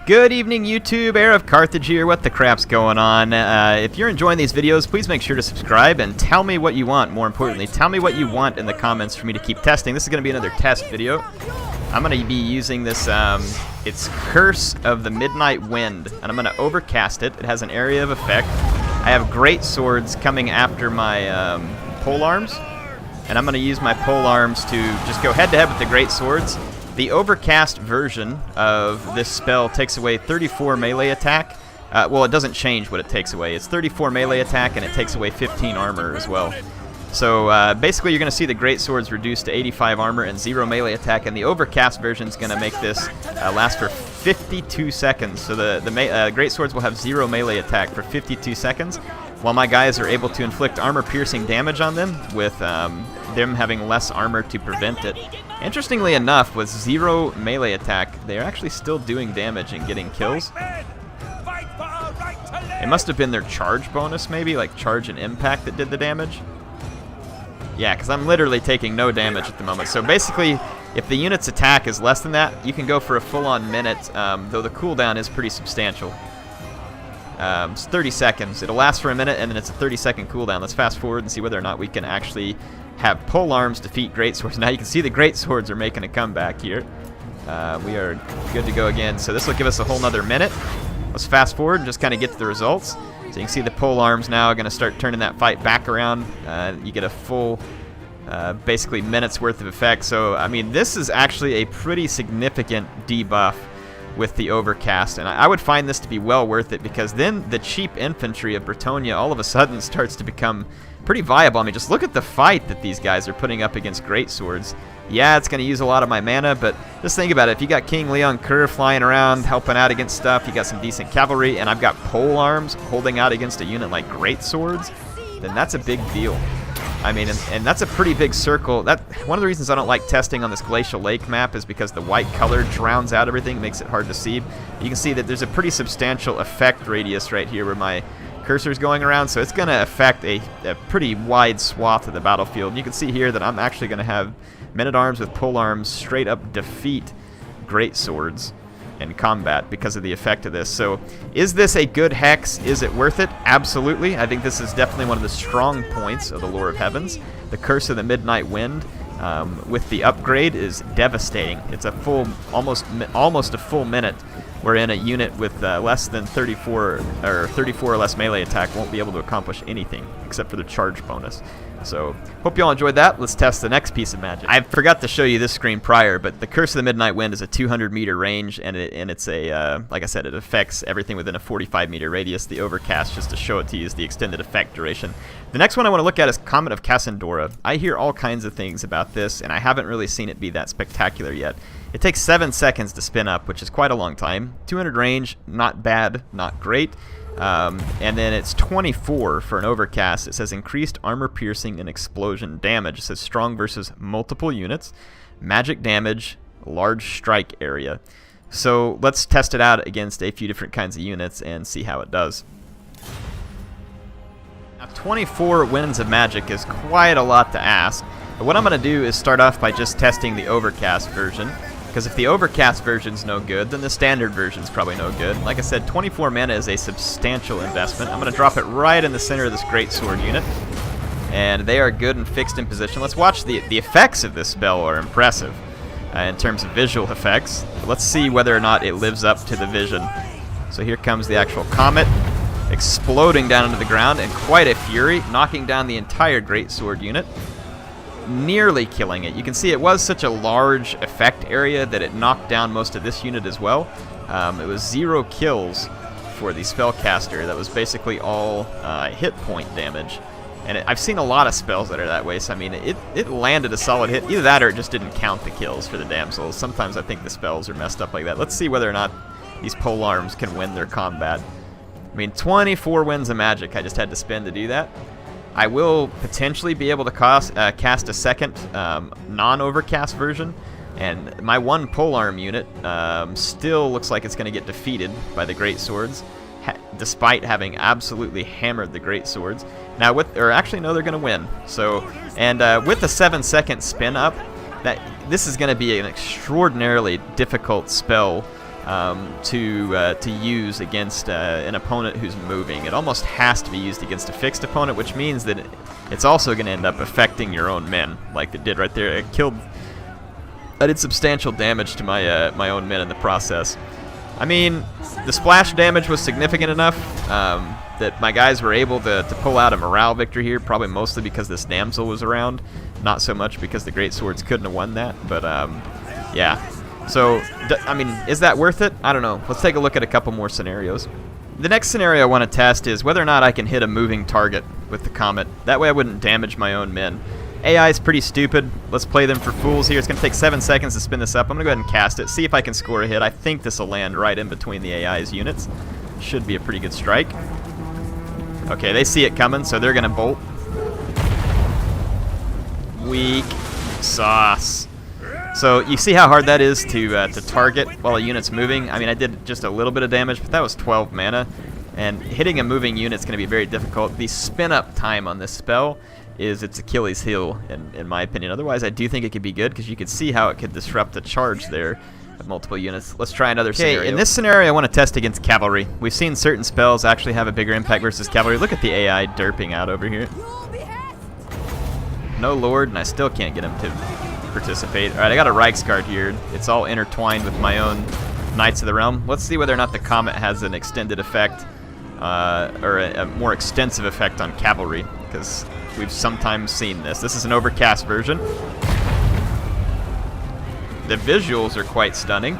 Good evening, YouTube. HeirofCarthage here. What the crap's going on? If you're enjoying these videos, please make sure to subscribe and tell me what you want. More importantly, tell me what you want in the comments for me to keep testing. This is going to be another test video. I'm going to be using this, it's Curse of the Midnight Wind, and I'm going to overcast it. It has an area of effect. I have great swords coming after my polearms, and I'm going to use my polearms to just go head-to-head with the great swords. The overcast version of this spell takes away 34 melee attack. Well, it doesn't change what it takes away. It's 34 melee attack, and it takes away 15 armor as well. So basically, you're going to see the great swords reduced to 85 armor and 0 melee attack, and the overcast version is going to make this last for 52 seconds. So the great swords will have 0 melee attack for 52 seconds, while my guys are able to inflict armor-piercing damage on them with them having less armor to prevent it. Interestingly enough, with 0 melee attack, they're actually still doing damage and getting kills. It must have been their charge bonus, maybe, like charge and impact that did the damage. Yeah, because I'm literally taking no damage at the moment. So basically, if the unit's attack is less than that, you can go for a full-on minute, though the cooldown is pretty substantial. It's 30 seconds. It'll last for a minute, and then it's a 30-second cooldown. Let's fast forward and see whether or not we can actually have polearms defeat great swords. Now you can see the great swords are making a comeback here. We are good to go again. So this will give us a whole nother minute. Let's fast forward and just kind of get to the results. So you can see the polearms now are going to start turning that fight back around. You get a full, basically minutes worth of effect. So I mean, this is actually a pretty significant debuff with the overcast, and I would find this to be well worth it, because then the cheap infantry of Bretonnia all of a sudden starts to become pretty viable. I mean, just look at the fight that these guys are putting up against great swords. Yeah, it's going to use a lot of my mana, but just think about it. If you got King Leon Kerr flying around helping out against stuff, you got some decent cavalry, and I've got polearms holding out against a unit like great swords, then that's a big deal. I mean, and that's a pretty big circle. One of the reasons I don't like testing on this Glacial Lake map is because the white color drowns out everything, makes it hard to see. You can see that there's a pretty substantial effect radius right here where my cursor's going around, so it's going to affect a pretty wide swath of the battlefield. And you can see here that I'm actually going to have men-at-arms with polearms straight up defeat great swords in combat because of the effect of this. So is this a good hex? Is it worth it? Absolutely. I think this is definitely one of the strong points of the Lore of Heavens. The Curse of the Midnight Wind with the upgrade is devastating. It's a full, almost a full minute, wherein a unit with less than 34 or less melee attack won't be able to accomplish anything except for the charge bonus. So, hope you all enjoyed that. Let's test the next piece of magic. I forgot to show you this screen prior, but the Curse of the Midnight Wind is a 200-meter range, and it's a, like I said, it affects everything within a 45-meter radius. The overcast, just to show it to you, is the extended effect duration. The next one I want to look at is Comet of Casandora. I hear all kinds of things about this, and I haven't really seen it be that spectacular yet. It takes 7 seconds to spin up, which is quite a long time. 200 range, not bad, not great. And then it's 24 for an overcast. It says increased armor piercing and explosion damage. It says strong versus multiple units, magic damage, large strike area. So let's test it out against a few different kinds of units and see how it does. Now 24 winds of magic is quite a lot to ask, but what I'm going to do is start off by just testing the overcast version. Because if the overcast version's no good, then the standard version's probably no good. Like I said, 24 mana is a substantial investment. I'm going to drop it right in the center of this great sword unit, and they are good and fixed in position. Let's watch the effects of this spell are impressive in terms of visual effects. But let's see whether or not it lives up to the vision. So here comes the actual comet, exploding down into the ground in quite a fury, knocking down the entire great sword unit. Nearly killing it. You can see it was such a large effect area that it knocked down most of this unit as well. It was 0 kills for the spellcaster. That was basically all hit point damage. And I've seen a lot of spells that are that way, so I mean, it landed a solid hit. Either that or it just didn't count the kills for the damsels. Sometimes I think the spells are messed up like that. Let's see whether or not these polearms can win their combat. I mean, 24 winds of magic I just had to spend to do that. I will potentially be able to cast a second non-overcast version, and my one polearm unit still looks like it's going to get defeated by the great swords, despite having absolutely hammered the great swords. Now, actually, no, they're going to win. So, and with the 7-second spin up, this is going to be an extraordinarily difficult spell to use against an opponent who's moving. It almost has to be used against a fixed opponent, which means that it's also going to end up affecting your own men, like it did right there. I did substantial damage to my my own men in the process. I mean, the splash damage was significant enough that my guys were able to pull out a morale victory here, probably mostly because this damsel was around, not so much because the great swords couldn't have won that, but yeah. So, I mean, is that worth it? I don't know. Let's take a look at a couple more scenarios. The next scenario I want to test is whether or not I can hit a moving target with the Comet. That way I wouldn't damage my own men. AI is pretty stupid. Let's play them for fools here. It's going to take 7 seconds to spin this up. I'm going to go ahead and cast it, see if I can score a hit. I think this will land right in between the AI's units. Should be a pretty good strike. Okay, they see it coming, so they're going to bolt. Weak sauce. So you see how hard that is to target while a unit's moving. I mean, I did just a little bit of damage, but that was 12 mana. And hitting a moving unit's going to be very difficult. The spin-up time on this spell is its Achilles heel, in my opinion. Otherwise, I do think it could be good, because you could see how it could disrupt a charge there of multiple units. Let's try another scenario. In this scenario, I want to test against cavalry. We've seen certain spells actually have a bigger impact versus cavalry. Look at the AI derping out over here. No Lord, and I still can't get him to participate. Alright, I got a Reichsguard here. It's all intertwined with my own Knights of the Realm. Let's see whether or not the Comet has an extended effect, or a more extensive effect on cavalry, because we've sometimes seen this. This is an overcast version. The visuals are quite stunning.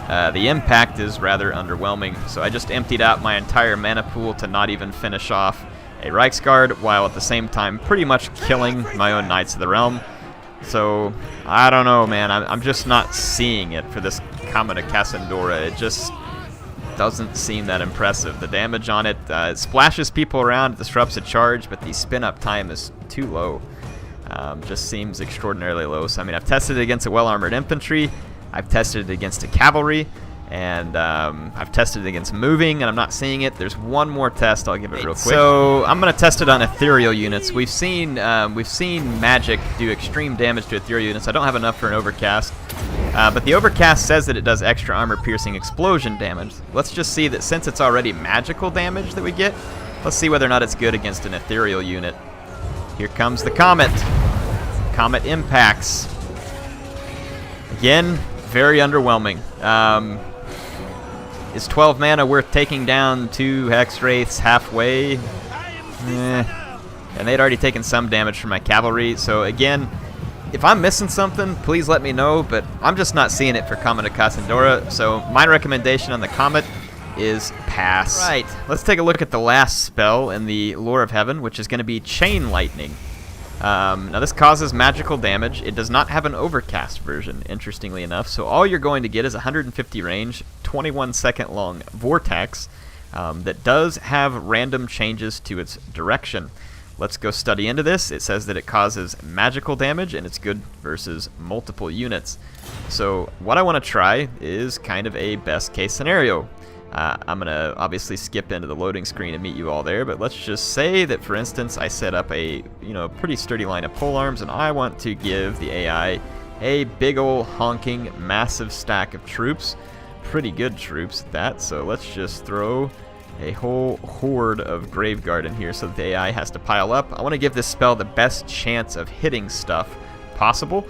The impact is rather underwhelming, so I just emptied out my entire mana pool to not even finish off a Reichsguard, while at the same time pretty much killing my own Knights of the Realm. So, I don't know, man. I'm just not seeing it for this Comet of Casandora. It just doesn't seem that impressive. The damage on it, it splashes people around, it disrupts a charge, but the spin-up time is too low. Just seems extraordinarily low. So, I mean, I've tested it against a well-armored infantry, I've tested it against a cavalry, and I've tested it against moving, and I'm not seeing it. There's one more test. I'll give it real quick. So I'm going to test it on ethereal units. We've seen magic do extreme damage to ethereal units. I don't have enough for an overcast, but the overcast says that it does extra armor-piercing explosion damage. Let's just see that since it's already magical damage that we get, let's see whether or not it's good against an ethereal unit. Here comes the Comet. Comet impacts. Again, very underwhelming. Is 12 mana worth taking down 2 Hex Wraiths halfway? And they'd already taken some damage from my cavalry, so again, if I'm missing something, please let me know, but I'm just not seeing it for Comet of Casandora, so my recommendation on the Comet is pass. Right, let's take a look at the last spell in the Lore of Heaven, which is going to be Chain Lightning. Now this causes magical damage. It does not have an overcast version, interestingly enough, so all you're going to get is 150 range, 21 second long vortex that does have random changes to its direction. Let's go study into this. It says that it causes magical damage and it's good versus multiple units. So what I want to try is kind of a best case scenario. I'm going to obviously skip into the loading screen and meet you all there, but let's just say that, for instance, I set up a pretty sturdy line of polearms, and I want to give the AI a big ol' honking massive stack of troops. Pretty good troops at that, so let's just throw a whole horde of Graveguard in here so that the AI has to pile up. I want to give this spell the best chance of hitting stuff possible,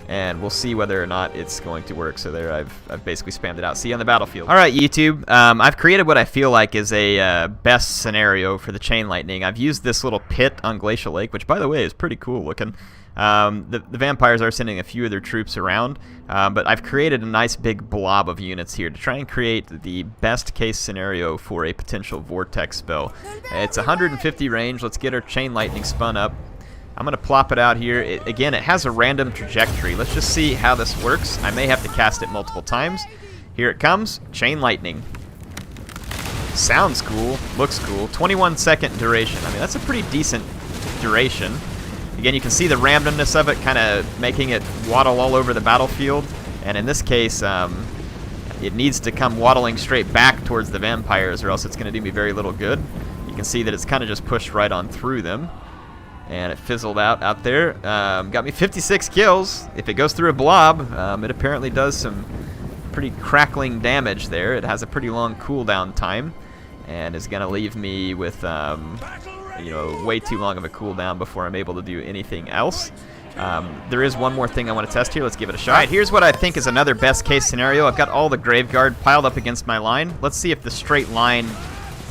and we'll see whether or not it's going to work. So there, I've basically spammed it out. See you on the battlefield. All right, YouTube. I've created what I feel like is a best scenario for the Chain Lightning. I've used this little pit on Glacial Lake, which, by the way, is pretty cool looking. The vampires are sending a few of their troops around, but I've created a nice big blob of units here to try and create the best case scenario for a potential vortex spell. It's 150 range. Let's get our Chain Lightning spun up. I'm going to plop it out here. Again, it has a random trajectory. Let's just see how this works. I may have to cast it multiple times. Here it comes. Chain Lightning. Sounds cool. Looks cool. 21 second duration. I mean, that's a pretty decent duration. Again, you can see the randomness of it kind of making it waddle all over the battlefield. And in this case, it needs to come waddling straight back towards the vampires, or else it's going to do me very little good. You can see that it's kind of just pushed right on through them. And it fizzled out there. Got me 56 kills. If it goes through a blob, it apparently does some pretty crackling damage there. It has a pretty long cooldown time, and is going to leave me with, you know, way too long of a cooldown before I'm able to do anything else. There is one more thing I want to test here. Let's give it a shot. All right, here's what I think is another best case scenario. I've got all the Graveguard piled up against my line. Let's see if the straight line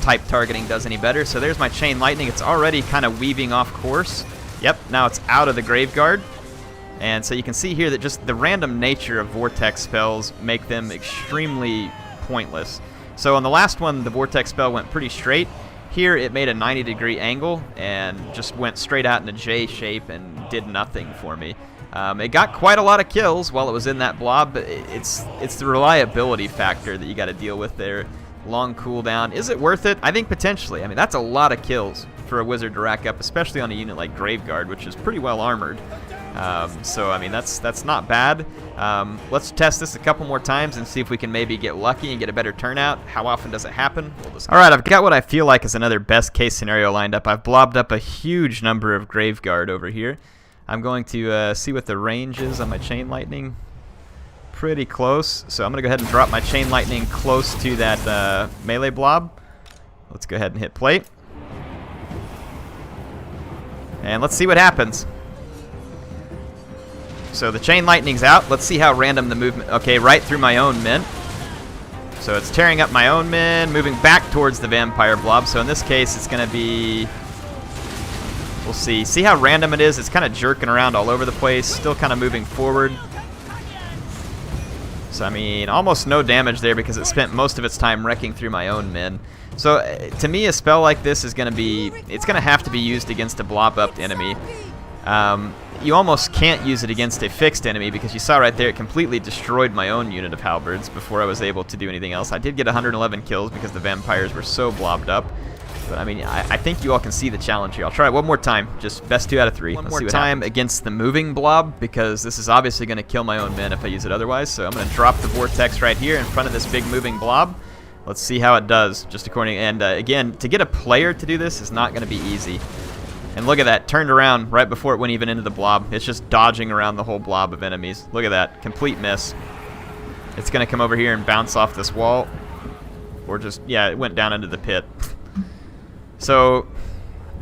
type targeting does any better. So there's my Chain Lightning. It's already kind of weaving off course. Yep, now it's out of the Graveguard. And so you can see here that just the random nature of Vortex spells make them extremely pointless. So on the last one, the Vortex spell went pretty straight. Here it made a 90-degree angle and just went straight out in a J shape and did nothing for me. It got quite a lot of kills while it was in that blob, but it's the reliability factor that you got to deal with there. Long cooldown. Is it worth it? I think potentially. I mean, that's a lot of kills for a wizard to rack up, especially on a unit like Graveguard, which is pretty well armored. So I mean, that's not bad. Let's test this a couple more times and see if we can maybe get lucky and get a better turnout. How often does it happen? Alright, I've got what I feel like is another best case scenario lined up. I've blobbed up a huge number of Graveguard over here. I'm going to see what the range is on my Chain Lightning. Pretty close, so I'm going to go ahead and drop my Chain Lightning close to that melee blob. Let's go ahead and hit play. And let's see what happens. So the Chain Lightning's out. Let's see how random the movement... Okay, right through my own men. So it's tearing up my own men, moving back towards the vampire blob. So in this case, it's going to be... We'll see. See how random it is? It's kind of jerking around all over the place, still kind of moving forward. So, I mean, almost no damage there because it spent most of its time wrecking through my own men. So, to me, a spell like this is going to be... It's going to have to be used against a blob-upped enemy. You almost can't use it against a fixed enemy because you saw right there it completely destroyed my own unit of halberds before I was able to do anything else. I did get 111 kills because the vampires were so blobbed up. But, I mean, I think you all can see the challenge here. I'll try it one more time. Just best 2 out of 3. One more time against the moving blob because this is obviously going to kill my own men if I use it otherwise. So I'm going to drop the Vortex right here in front of this big moving blob. Let's see how it does. Just according... And, again, to get a player to do this is not going to be easy. And look at that. Turned around right before it went even into the blob. It's just dodging around the whole blob of enemies. Look at that. Complete miss. It's going to come over here and bounce off this wall. Or just... Yeah, it went down into the pit. So,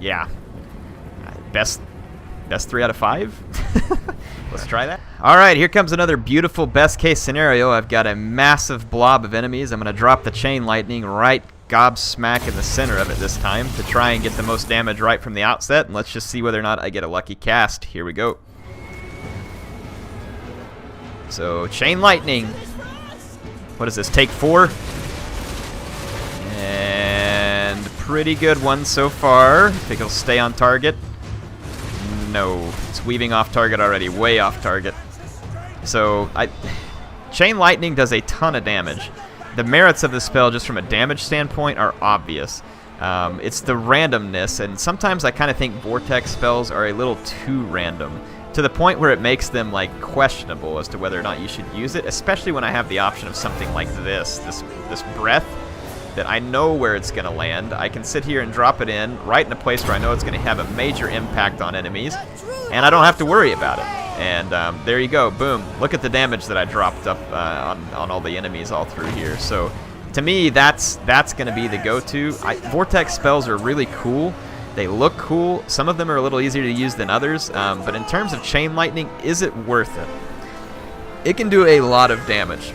yeah, best 3 out of 5. Let's try that. All right, here comes another beautiful best case scenario. I've got a massive blob of enemies. I'm going to drop the Chain Lightning right gobsmack in the center of it this time to try and get the most damage right from the outset. And let's just see whether or not I get a lucky cast. Here we go. So, Chain Lightning. What is this, take 4? And pretty good one so far. Think it'll stay on target. No, it's weaving off target already, way off target. So, Chain Lightning does a ton of damage. The merits of the spell, just from a damage standpoint, are obvious. It's the randomness, and sometimes I kind of think Vortex spells are a little too random, to the point where it makes them like questionable as to whether or not you should use it, especially when I have the option of something like this breath, that I know where it's going to land. I can sit here and drop it in right in a place where I know it's going to have a major impact on enemies, and I don't have to worry about it. And there you go, boom. Look at the damage that I dropped up on all the enemies all through here. So to me, that's going to be the go-to. Vortex spells are really cool. They look cool. Some of them are a little easier to use than others. But in terms of Chain Lightning, is it worth it? It can do a lot of damage.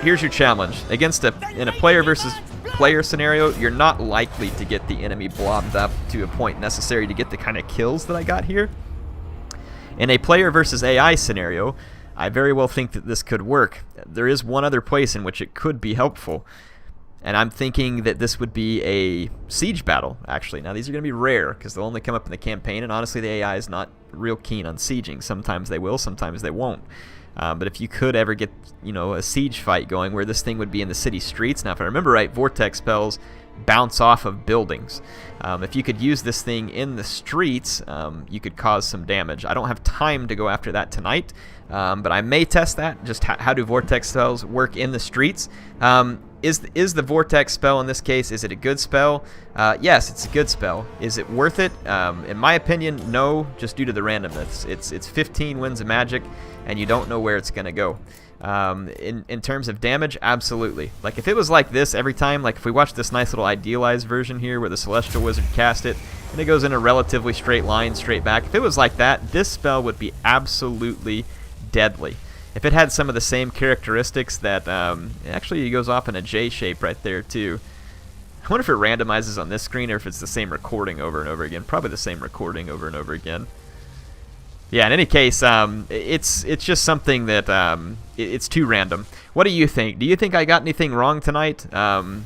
Here's your challenge. In a player versus player scenario, you're not likely to get the enemy blobbed up to a point necessary to get the kind of kills that I got here. In a player versus AI scenario, I very well think that this could work. There is one other place in which it could be helpful, and I'm thinking that this would be a siege battle, actually. Now, these are going to be rare, because they'll only come up in the campaign, and honestly, the AI is not real keen on sieging. Sometimes they will, sometimes they won't. But if you could ever get, a siege fight going where this thing would be in the city streets. Now, if I remember right, Vortex spells bounce off of buildings. If you could use this thing in the streets, you could cause some damage. I don't have time to go after that tonight, but I may test that. Just how do Vortex spells work in the streets? Is the Vortex spell in this case, is it a good spell? Yes, it's a good spell. Is it worth it? In my opinion, no, just due to the randomness. It's 15 winds of magic, and you don't know where it's going to go. In terms of damage, absolutely. Like, if it was like this every time, like if we watch this nice little idealized version here where the Celestial Wizard cast it, and it goes in a relatively straight line, straight back, if it was like that, this spell would be absolutely deadly. If it had some of the same characteristics that, actually it goes off in a J shape right there too. I wonder if it randomizes on this screen or if it's the same recording over and over again. Probably the same recording over and over again. Yeah, in any case, it's just something that it's too random. What do you think? Do you think I got anything wrong tonight?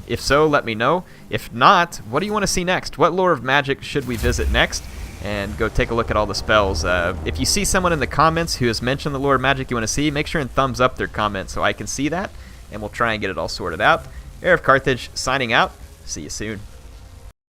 If so, let me know. If not, what do you want to see next? What lore of magic should we visit next? And go take a look at all the spells. If you see someone in the comments who has mentioned the lore of magic you want to see, make sure and thumbs up their comment so I can see that, and we'll try and get it all sorted out. HeirofCarthage signing out. See you soon.